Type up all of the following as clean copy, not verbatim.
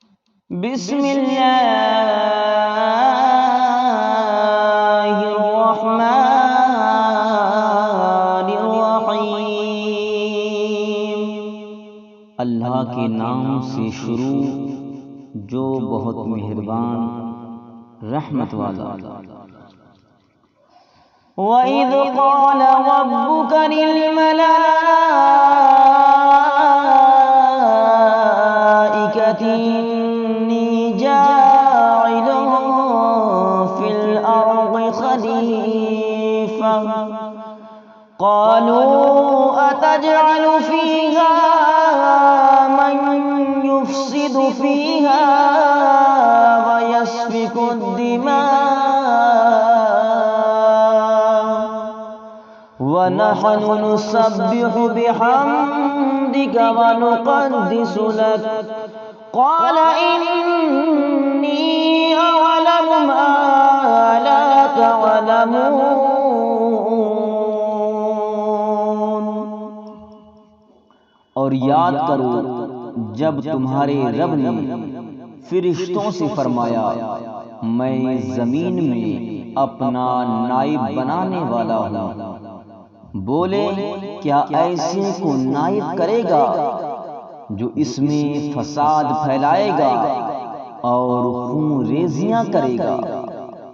بسم اللہ الرحمن الرحیم۔ اللہ کے نام سے شروع جو بہت مہربان رحمت والا۔ وَإِذْ قَالَ رَبُّكَ لِلْمَلَائِكَةِ إِنِّي جَاعِلٌ فِي الْأَرْضِ خَلِيفَةً قَالُوا أَتَجْعَلُ فِيهَا مَن يُفْسِدُ فِيهَا وَيَسْفِكُ الدِّمَاءَ وَنَحْنُ نُسَبِّحُ بِحَمْدِكَ وَنُقَدِّسُ لَكَ قَالَ إِنِّي أَعْلَمُ مَا لَا تَعْلَمُونَ۔ اور یاد کرو جب تمہارے رب نے فرشتوں سے فرمایا میں زمین میں اپنا نائب بنانے والا ہوں، بولے کیا ایسے کو نائب کرے گا جو اس میں فساد پھیلائے گا اور خون ریزیاں کرے گا؟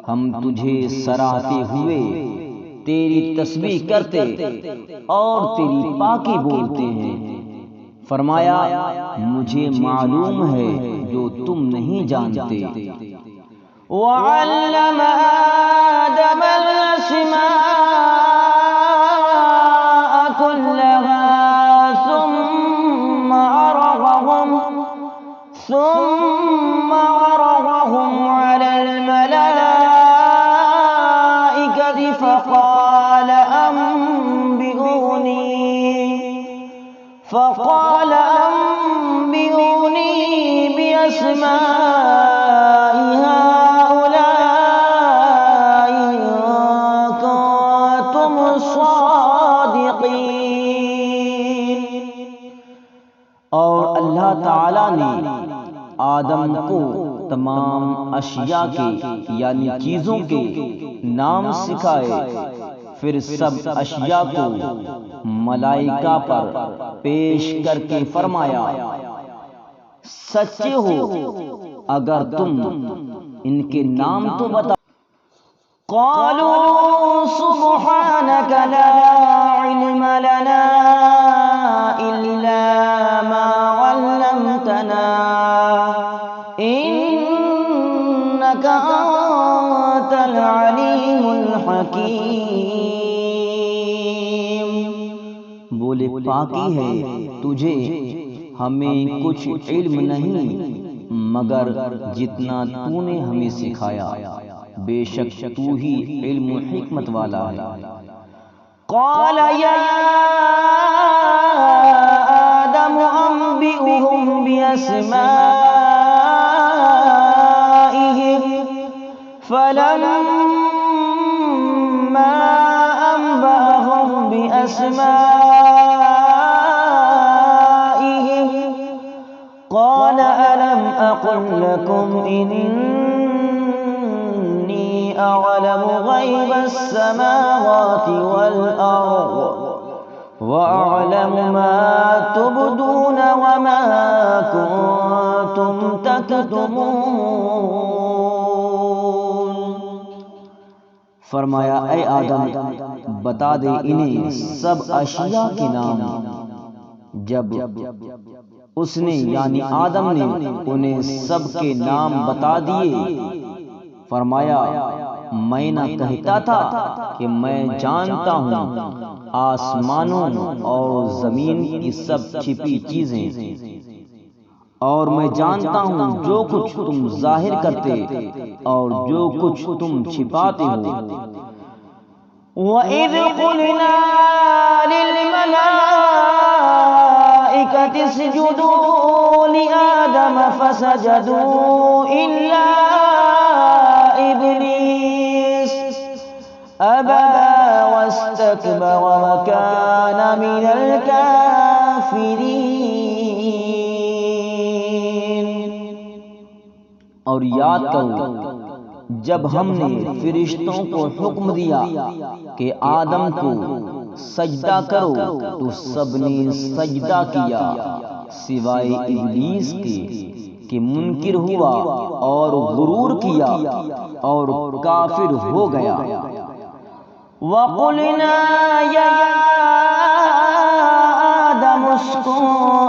ہم تجھے سراہتے ہوئے تیری تسبیح کرتے اور تیری پاکی بولتے ہیں۔ فرمایا مجھے معلوم ہے جو تم نہیں جانتے۔ وَعَلَّمَ آدَمَ الْأَسْمَاءَ كُلَّهَا ثُمَّ عَرَضَهُمْ عَلَى الْمَلَائِكَةِ فَقَالَ أَنبِئُونِي بِأَسْمَاءِ هَؤُلَاءِ إِن كُنتُمْ صَادِقِينَ۔ اور اللہ تعالی نے آدم کو تمام اشیاء کے یعنی چیزوں کے نام سکھائے، پھر سب اشیاء کو ملائکہ پر پیش کر کے فرمایا سچے ہو اگر تم ان کے نام تو بتا۔ قالوا سبحانك لا علم لنا إلا ما علمتنا إنك أنت العليم الحكيم۔ بولے پاکی ہے تجھے، ہمیں کچھ علم نہیں مگر جتنا تو نے ہمیں سکھایا، بے شک تو ہی علم و حکمت والا ہے۔ قال يا آدم أنبئهم بأسمائهم فلما أنبأهم بأسمائهم قال ألم أقل لكم إني أعلم غيب السماوات والأرض وأعلم ما تبدون وما كنتم تكتمون۔ فرمایا اے آدم بتا دے انہیں سب اشیاء کے نام۔ جب اس نے یعنی آدم نے انہیں سب کے نام بتا دیے، فرمایا میں نہ کہتا تھا کہ میں جانتا ہوں آسمانوں اور زمین کی سب چھپی چیزیں، اور میں جانتا ہوں جو کچھ تم ظاہر کرتے اور جو کچھ تم چھپاتے ہو۔ وَإِذْ قُلْنَا لِلْمَلَائِكَةِ اسْجُدُوا لِآدَمَ فَسَجَدُوا إِلَّا إِبْلِيسَ أَبَى وَاسْتَكْبَرَ وَكَانَ مِنَ الْكَافِرِينَ۔ اور یاد کرو جب ہم نے فرشتوں کو حکم دیا کہ آدم کو سجدہ کرو تو سب نے سجدہ کیا سوائے ابلیس کے کہ منکر ہوا اور غرور کیا اور کافر ہو گیا۔ وَقُلْنَا يَا آدَمُ اسْكُنْ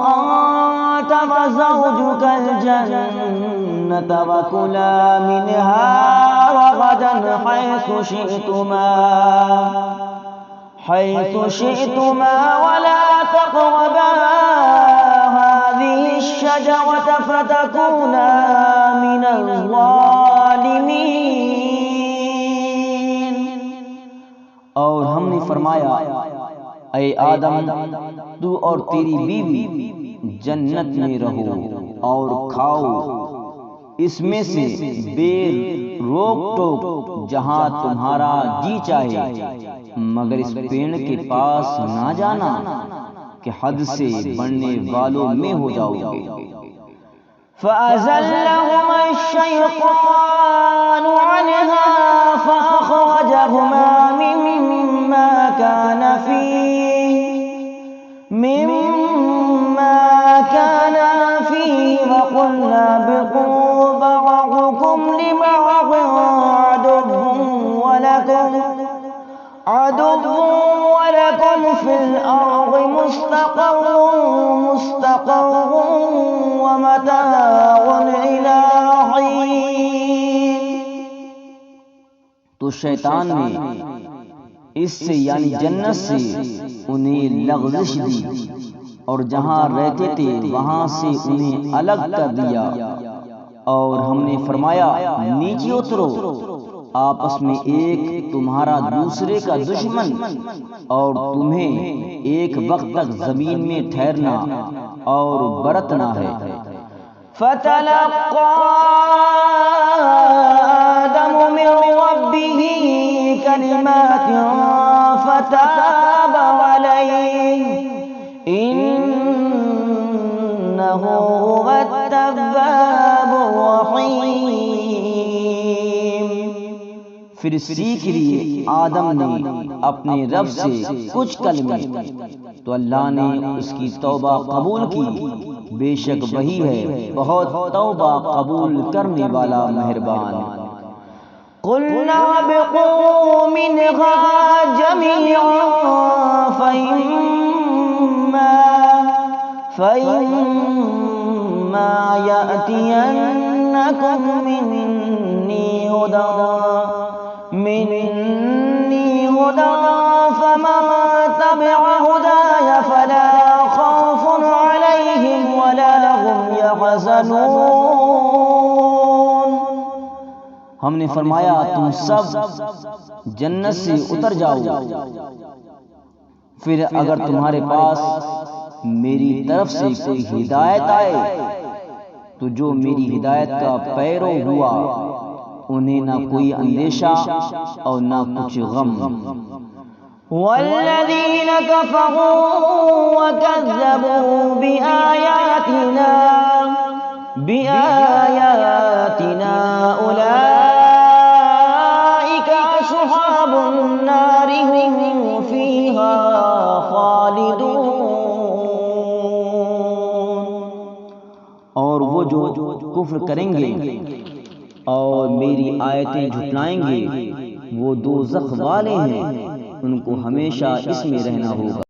أَنْتَ وَزَوْجُكَ الْجَنَّةَ وَكُلَا مِنْهَا رَغَدًا حَيْثُ شِئْتُمَا وَلَا تَقْرَبَا هَذِهِ الشَّجَرَةَ فَتَكُونَا مِنَ الظَّالِمِينَ۔ اور ہم نے فرمایا اے آدم تو اور تیری بیوی جنت میں رہو اور کھاؤ اس میں سے بے روک ٹوک جہاں تمہارا جی چاہے، مگر اس پیڑ کے پاس نہ جانا کہ حد سے بڑھنے والوں میں ہو جاؤ گے۔ فَأَزَلَّهُمَا الشَّيْطَانُ عَنْهَا فَأَخْرَجَهُمَا مِمَّا كَانَا فِيهِ وَقُلْنَا اهْبِطُوا بَعْضُكُمْ لِبَعْضٍ عَدُوٌّ وَلَكُمْ فِي الْأَرْضِ مُسْتَقَرٌّ وَمَتَاعٌ إِلَىٰ حِينٍ۔ تو شیطان نے اس سے یعنی جنت سے انہیں لغزش دی اور جہاں رہتے تھے وہاں سے انہیں الگ کر دیا، اور ہم نے فرمایا نیچے اترو، آپس میں ایک تمہارا دوسرے کا دشمن اور تمہیں ایک وقت تک زمین میں ٹھہرنا اور برتنا ہے۔ فَتَلَقَّىٰ آدَمُ مِن رَّبِّهِ كَلِمَاتٍ فَتَابَ عَلَيْهِ إِنَّهُ هُوَ التَّوَّابُ الرَّحِيمُ۔ پھر سیکھ لیے آدم نے اپنے رب سے کچھ کلمے، تو اللہ نے اس کی توبہ قبول کی، بے شک وہی ہے بہت توبہ قبول کرنے والا مہربان۔ قُلْنَا اهْبِطُوا مِنْهَا جَمِيعًا فَإِمَّا يَأْتِيَنَّكُم مِّنِّي هُدًى فَمَن تَبِعَ هُدَايَ فَلَا خَوْفٌ عَلَيْهِمْ وَلَا هُمْ يَحْزَنُونَ۔ ہم نے فرمایا تم سب جنت سے اتر جاؤ، پھر اگر تمہارے پاس میری طرف سے کوئی ہدایت آئے تو جو میری ہدایت کا پیرو ہوا انہیں نہ کوئی اندیشہ اور نہ کچھ غم۔ وَالَّذِينَ كَفَرُوا وَكَذَّبُوا بِآيَاتِنَا أُولَٰئِكَ أَصْحَابُ النَّارِ هُمْ فِيهَا خَالِدُونَ۔ اور وہ جو کفر کریں گے اور میری آیتیں جھٹلائیں گے وہ دوزخ والے ہیں، ان کو ہمیشہ اس میں رہنا ہوگا۔